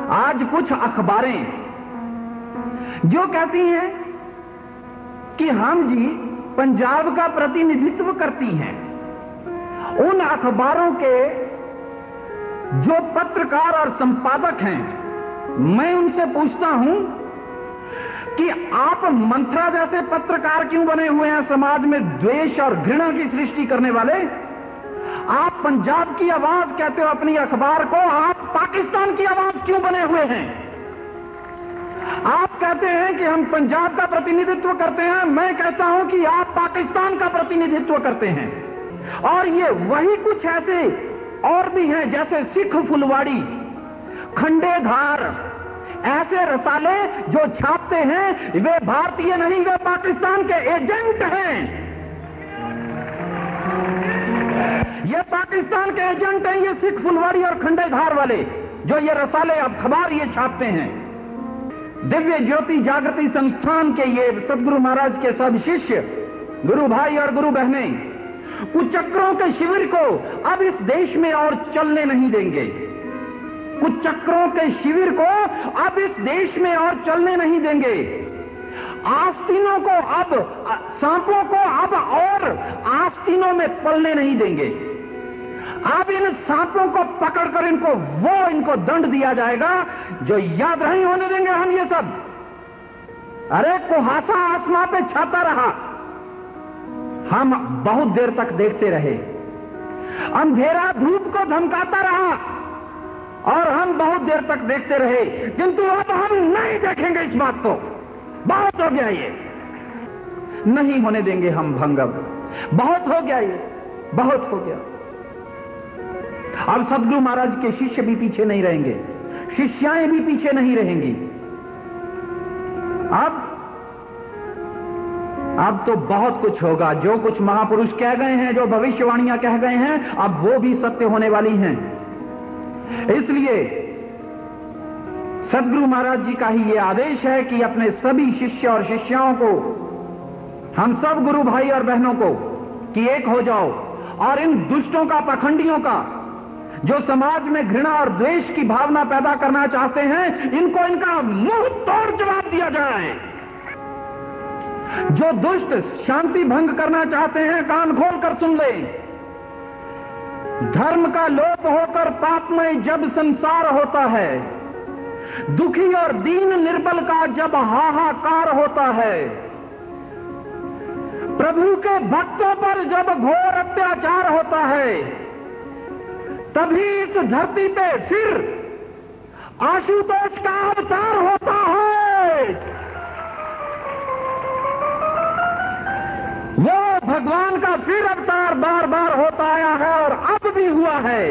आज कुछ अखबारें जो कहती हैं कि हम जी पंजाब का प्रतिनिधित्व करती हैं, उन अखबारों के जो पत्रकार और संपादक हैं, मैं उनसे पूछता हूं कि आप मंथरा जैसे पत्रकार क्यों बने हुए हैं, समाज में द्वेष और घृणा की सृष्टि करने वाले? आप पंजाब की आवाज कहते हो अपनी अखबार को, आप पाकिस्तान की आवाज क्यों बने हुए हैं? आप कहते हैं कि हम पंजाब का प्रतिनिधित्व करते हैं, मैं कहता हूं कि आप पाकिस्तान का प्रतिनिधित्व करते हैं। और ये वही कुछ ऐसे और भी हैं, जैसे सिख फुलवाड़ी, खंडेधार, ऐसे रसाले जो छापते हैं, वे भारतीय नहीं, वे पाकिस्तान के एजेंट हैं। ये पाकिस्तान के एजेंट हैं, ये सिख फुलवाड़ी और खंडेधार वाले जो ये रसाले अखबार ये छापते हैं। दिव्य ज्योति जागृति संस्थान के ये सदगुरु महाराज के सब शिष्य, गुरु भाई और गुरु बहनें, कुचक्रों के शिविर को अब इस देश में और चलने नहीं देंगे। कुचक्रों के शिविर को अब इस देश में और चलने नहीं देंगे। आस्तीनों को अब, सांपों को अब और आस्तीनों में पलने नहीं देंगे। अब इन सांपों को पकड़कर इनको दंड दिया जाएगा जो याद नहीं होने देंगे हम ये सब। अरे कुहासा आसमां पे छाता रहा, हम बहुत देर तक देखते रहे। अंधेरा धूप को धमकाता रहा और हम बहुत देर तक देखते रहे, किंतु अब हम नहीं देखेंगे इस बात को। बहुत हो गया, ये नहीं होने देंगे हम भंगम। बहुत हो गया, ये बहुत हो गया। अब सदगुरु महाराज के शिष्य भी पीछे नहीं रहेंगे, शिष्याएं भी पीछे नहीं रहेंगी। अब तो बहुत कुछ होगा। जो कुछ महापुरुष कह गए हैं, जो भविष्यवाणियां कह गए हैं, अब वो भी सत्य होने वाली हैं। इसलिए सदगुरु महाराज जी का ही ये आदेश है कि अपने सभी शिष्य और शिष्याओं को, हम सब गुरु भाई और बहनों को, कि एक हो जाओ और इन दुष्टों का, पाखंडियों का, जो समाज में घृणा और द्वेष की भावना पैदा करना चाहते हैं, इनको इनका मुंह तोड़ जवाब दिया जाए। जो दुष्ट शांति भंग करना चाहते हैं, कान खोल कर सुन लें। धर्म का लोप होकर पापमय जब संसार होता है, दुखी और दीन निर्बल का जब हाहाकार होता है, प्रभु के भक्तों पर जब घोर अत्याचार होता है, तभी इस धरती पे फिर आशुतोष का अवतार होता है। वो भगवान का फिर अवतार बार बार होता आया है और अब भी हुआ है।